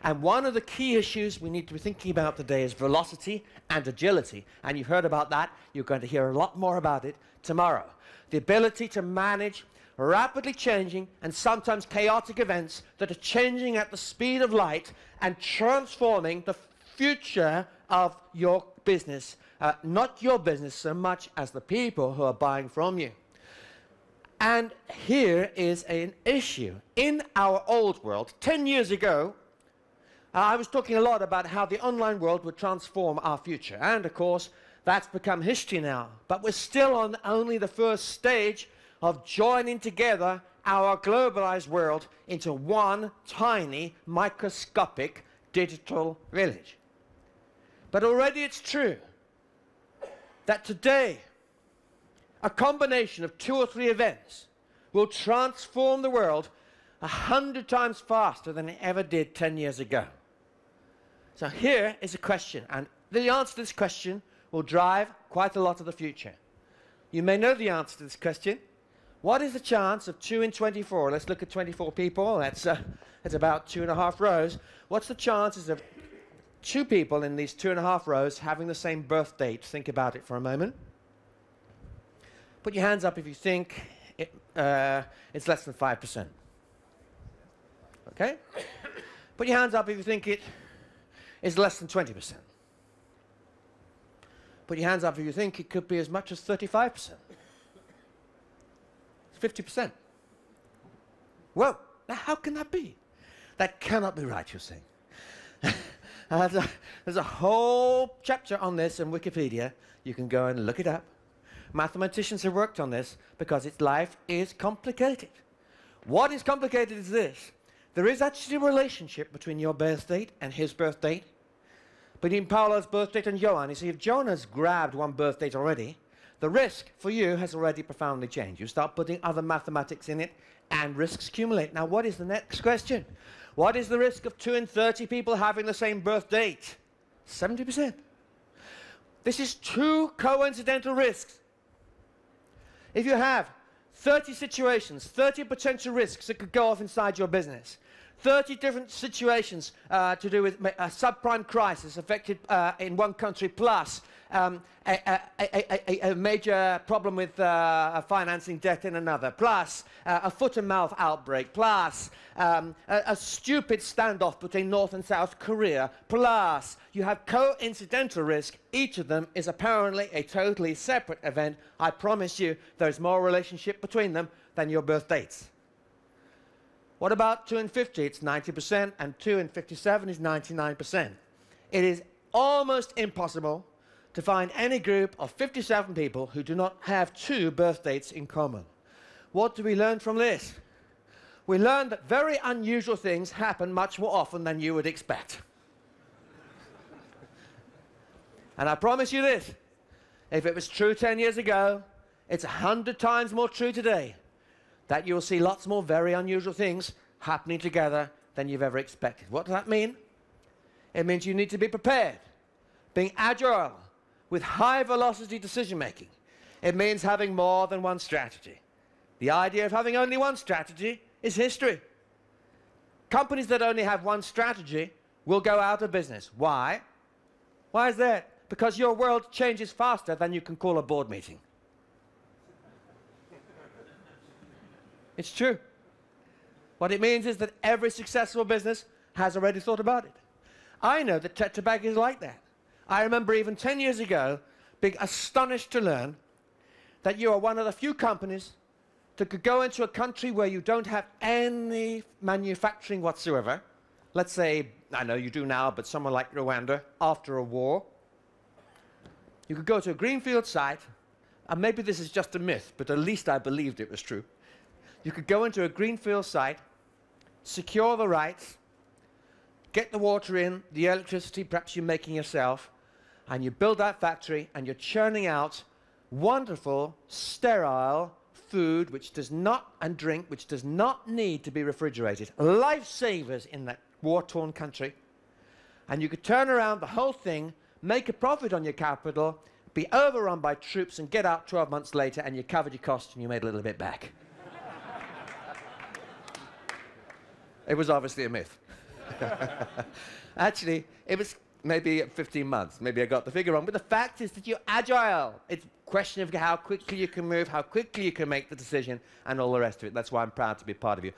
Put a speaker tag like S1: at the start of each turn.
S1: And one of the key issues we need to be thinking about today is velocity and agility. And you've heard about that. You're going to hear a lot more about it tomorrow. The ability to manage rapidly changing and sometimes chaotic events that are changing at the speed of light and transforming the future of your business. Not your business so much as the people who are buying from you. And here is an issue. In our old world, 10 years ago, I was talking a lot about how the online world would transform our future. And of course, that's become history now. But we're still on only the first stage of joining together our globalized world into one tiny, microscopic digital village. But already it's true that today, a combination of 2 or 3 events will transform the world 100 times faster than it ever did 10 years ago. So here is a question, and the answer to this question will drive quite a lot of the future. You may know the answer to this question. What is the chance of 2 in 24? Let's look at 24 people. That's about 2.5 rows. What's the chances of 2 people in these 2.5 rows having the same birth date? Think about it for a moment. Put your hands up if you think it's less than 5%. Okay? Put your hands up if you think it is less than 20%. Put your hands up if you think it could be as much as 35%. 50%. Well, now how can that be? That cannot be right, you're saying. There's a whole chapter on this in Wikipedia. You can go and look it up. Mathematicians have worked on this because life is complicated. What is complicated is this. There is actually a relationship between your birth date and his birth date, between Paolo's birth date and Johan. You see, if Johan has grabbed one birth date already, the risk for you has already profoundly changed. You start putting other mathematics in it, and risks accumulate. Now, what is the next question? What is the risk of 2 in 30 people having the same birth date? 70%. This is 2 coincidental risks. If you have 30 situations, 30 potential risks that could go off inside your business, 30 different situations to do with a subprime crisis affected in one country, plus a major problem with financing debt in another, plus a foot-and-mouth outbreak, plus a stupid standoff between North and South Korea, plus you have coincidental risk. Each of them is apparently a totally separate event. I promise you there's more relationship between them than your birth dates. What about 2 in 50? It's 90%, and 2 in 57 is 99%. It is almost impossible to find any group of 57 people who do not have 2 birth dates in common. What do we learn from this? We learn that very unusual things happen much more often than you would expect. And I promise you this, if it was true 10 years ago, it's 100 times more true today, that you'll see lots more very unusual things happening together than you've ever expected. What does that mean? It means you need to be prepared, being agile, with high velocity decision making. It means having more than one strategy. The idea of having only one strategy is history. Companies that only have one strategy will go out of business. Why? Why is that? Because your world changes faster than you can call a board meeting. It's true. What it means is that every successful business has already thought about it. I know that Tetra Pak is like that. I remember even 10 years ago being astonished to learn that you are one of the few companies that could go into a country where you don't have any manufacturing whatsoever. Let's say, I know you do now, but somewhere like Rwanda, after a war. You could go to a greenfield site, and maybe this is just a myth, but at least I believed it was true. You could go into a greenfield site, secure the rights, get the water in, the electricity perhaps you're making yourself, and you build that factory, and you're churning out wonderful, sterile food which does not, and drink which does not need to be refrigerated. Lifesavers in that war-torn country. And you could turn around the whole thing, make a profit on your capital, be overrun by troops, and get out 12 months later, and you covered your costs and you made a little bit back. It was obviously a myth.
S2: Actually, it was maybe 15 months. Maybe I got the figure wrong. But the fact is that you're agile. It's a question of how quickly you can move, how quickly you can make the decision, and all the rest of it. That's why I'm proud to be part of you.